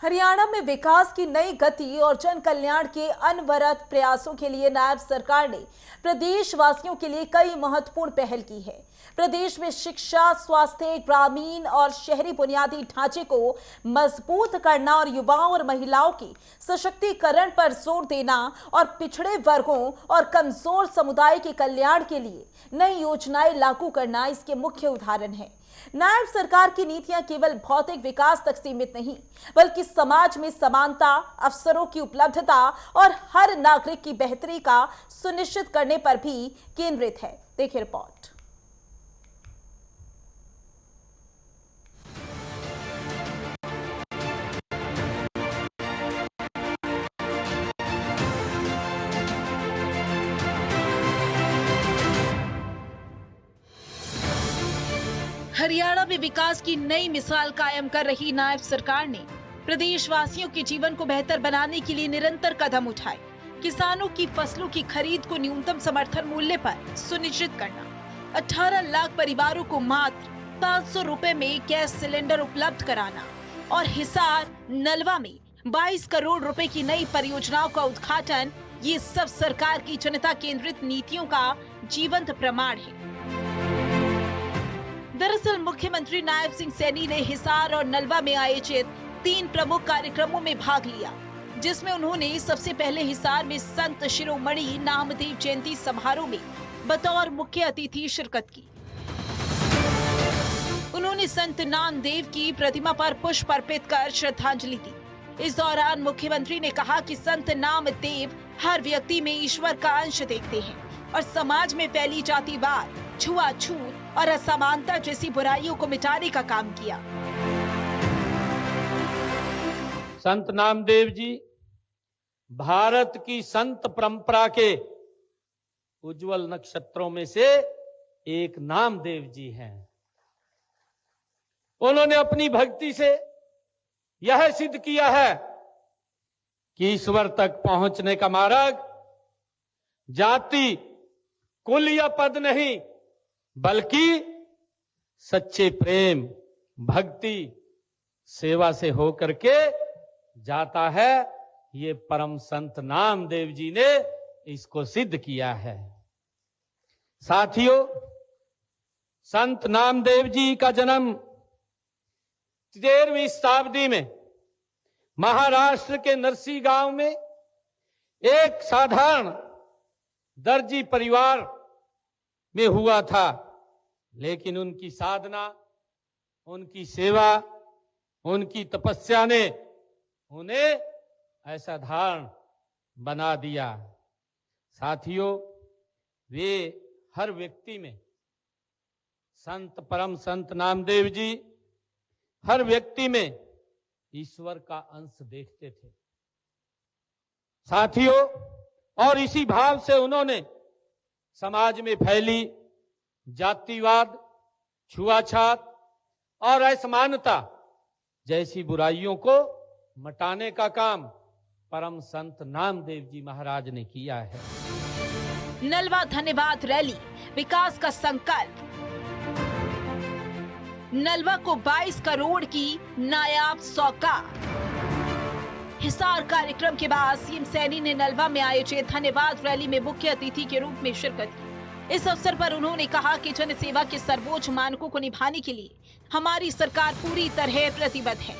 हरियाणा में विकास की नई गति और जन कल्याण के अनवरत प्रयासों के लिए नायब सरकार ने प्रदेशवासियों के लिए कई महत्वपूर्ण पहल की है। प्रदेश में शिक्षा, स्वास्थ्य, ग्रामीण और शहरी बुनियादी ढांचे को मजबूत करना और युवाओं और महिलाओं की सशक्तिकरण पर जोर देना और पिछड़े वर्गों और कमजोर समुदाय के कल्याण के लिए नई योजनाएं लागू करना इसके मुख्य उदाहरण है। नायब सरकार की नीतियां केवल भौतिक विकास तक सीमित नहीं, बल्कि समाज में समानता, अवसरों की उपलब्धता और हर नागरिक की बेहतरी का सुनिश्चित करने पर भी केंद्रित है। देखिए रिपोर्ट। हरियाणा में विकास की नई मिसाल कायम कर रही नायब सरकार ने प्रदेशवासियों के जीवन को बेहतर बनाने के लिए निरंतर कदम उठाए। किसानों की फसलों की खरीद को न्यूनतम समर्थन मूल्य पर सुनिश्चित करना, 18 लाख परिवारों को मात्र 500 रुपए में गैस सिलेंडर उपलब्ध कराना और हिसार, नलवा में 22 करोड़ रुपए की नई परियोजनाओं का उद्घाटन, ये सब सरकार की जनता केंद्रित नीतियों का जीवंत प्रमाण है। दरअसल मुख्यमंत्री नायब सिंह सैनी ने हिसार और नलवा में आयोजित 3 प्रमुख कार्यक्रमों में भाग लिया, जिसमें उन्होंने सबसे पहले हिसार में संत शिरोमणि नामदेव जयंती समारोह में बतौर मुख्य अतिथि शिरकत की। उन्होंने संत नामदेव की प्रतिमा पर पुष्प अर्पित कर श्रद्धांजलि दी। इस दौरान मुख्यमंत्री ने कहा कि संत नामदेव हर व्यक्ति में ईश्वर का अंश देखते हैं और समाज में फैली जातिवाद, छुआछूत और असमानता जैसी बुराइयों को मिटाने का काम किया। संत नामदेव जी भारत की संत परंपरा के उज्जवल नक्षत्रों में से एक नामदेव जी हैं। उन्होंने अपनी भक्ति से यह सिद्ध किया है कि ईश्वर तक पहुंचने का मार्ग जाति, कुल या पद नहीं, बल्कि सच्चे प्रेम, भक्ति, सेवा से होकर के जाता है। ये परम संत नामदेव जी ने इसको सिद्ध किया है। साथियों, संत नामदेव जी का जन्म 13वीं शताब्दी में महाराष्ट्र के नरसी गांव में एक साधारण दर्जी परिवार में हुआ था, लेकिन उनकी साधना, उनकी सेवा, उनकी तपस्या ने उन्हें असाधारण बना दिया। साथियों, वे हर व्यक्ति में संत परम संत नामदेव जी हर व्यक्ति में ईश्वर का अंश देखते थे। साथियों, और इसी भाव से उन्होंने समाज में फैली जातिवाद, छुआछूत और असमानता जैसी बुराइयों को मिटाने का काम परम संत नामदेव जी महाराज ने किया है। नलवा धन्यवाद रैली, विकास का संकल्प। नलवा को 22 करोड़ की नायाब सौगात। हिसार कार्यक्रम के बाद सीएम सैनी ने नलवा में आयोजित धन्यवाद रैली में मुख्य अतिथि के रूप में शिरकत की। इस अवसर पर उन्होंने कहा कि जन सेवा के सर्वोच्च मानकों को निभाने के लिए हमारी सरकार पूरी तरह प्रतिबद्ध है।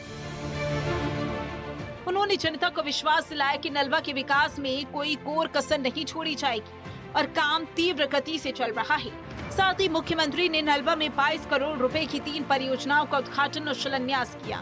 उन्होंने जनता को विश्वास दिलाया कि नलवा के विकास में कोई कोर कसर नहीं छोड़ी जाएगी और काम तीव्र गति से चल रहा है। साथ ही मुख्यमंत्री ने नलवा में 22 करोड़ रुपए की 3 परियोजनाओं का उद्घाटन और शिलान्यास किया।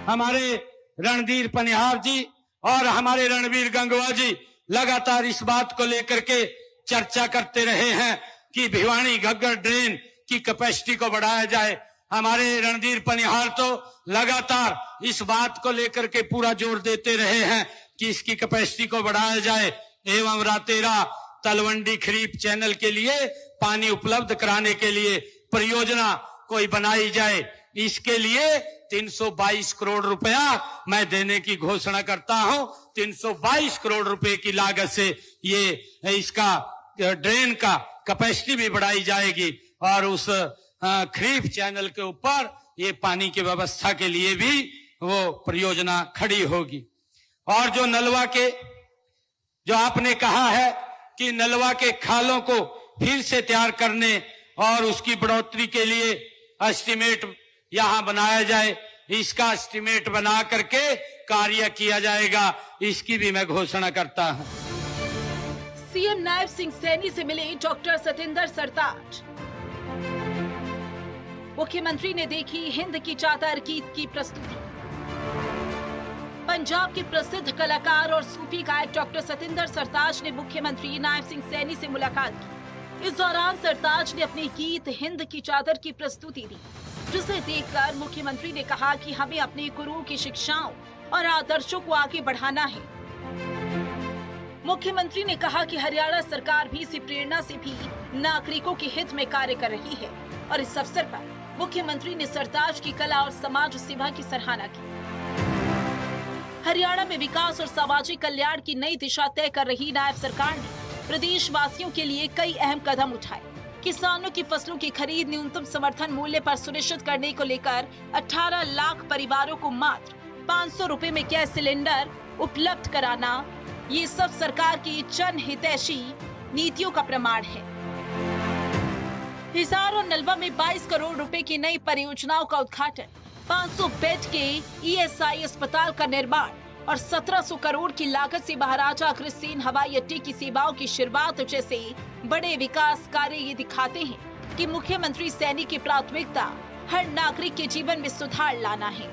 हमारे रणधीर पनिहार जी और हमारे रणवीर गंगवा जी लगातार इस बात को लेकर के चर्चा करते रहे हैं कि भिवानी घग्गर ड्रेन की कैपेसिटी को बढ़ाया जाए। हमारे रणधीर पनिहार तो लगातार इस बात को लेकर के पूरा जोर देते रहे हैं कि इसकी कैपेसिटी को बढ़ाया जाए एवं रातेरा तलवंडी खरीफ चैनल के लिए पानी उपलब्ध कराने के लिए परियोजना कोई बनाई जाए। इसके लिए 322 करोड़ रुपया मैं देने की घोषणा करता हूं। 322 करोड़ रुपए की लागत से ये इसका ड्रेन का कैपेसिटी भी बढ़ाई जाएगी और उस खरीफ चैनल के ऊपर ये पानी की व्यवस्था के लिए भी वो परियोजना खड़ी होगी। और जो नलवा के, जो आपने कहा है कि नलवा के खालों को फिर से तैयार करने और उसकी बढ़ोतरी के लिए एस्टीमेट यहां बनाया जाए, इसका एस्टीमेट बना करके कार्य किया जाएगा, इसकी भी मैं घोषणा करता हूं। सीएम नायब सिंह सैनी से मिले डॉक्टर सतेंद्र सरताज। मुख्यमंत्री ने देखी हिंद की चादर गीत की प्रस्तुति। पंजाब के प्रसिद्ध कलाकार और सूफी गायक डॉक्टर सतेंद्र सरताज ने मुख्यमंत्री नायब सिंह सैनी से मुलाकात की। इस दौरान सरताज ने अपने गीत हिंद की चादर की प्रस्तुति दी, जिसे देखकर मुख्यमंत्री ने कहा कि हमें अपने गुरुओं की शिक्षाओं और आदर्शों को आगे बढ़ाना है। मुख्यमंत्री ने कहा कि हरियाणा सरकार भी इसी प्रेरणा से भी नागरिकों के हित में कार्य कर रही है और इस अवसर पर मुख्यमंत्री ने सरताज की कला और समाज सेवा की सराहना की। हरियाणा में विकास और सामाजिक कल्याण की नई दिशा तय कर रही नायब सरकार ने प्रदेश वासियों के लिए कई अहम कदम उठाए। किसानों की फसलों की खरीद न्यूनतम समर्थन मूल्य पर सुनिश्चित करने को लेकर 18 लाख परिवारों को मात्र 500 रुपए में गैस सिलेंडर उपलब्ध कराना, ये सब सरकार की जनहितैषी नीतियों का प्रमाण है। हिसार और नलवा में 22 करोड़ रुपए की नई परियोजनाओं का उद्घाटन, 500 बेड के ईएसआई अस्पताल का निर्माण और 1700 करोड़ की लागत से महाराजा अग्रसेन हवाई अड्डे की सेवाओं की शुरुआत जैसे बड़े विकास कार्य ये दिखाते हैं कि मुख्यमंत्री सैनी की प्राथमिकता हर नागरिक के जीवन में सुधार लाना है।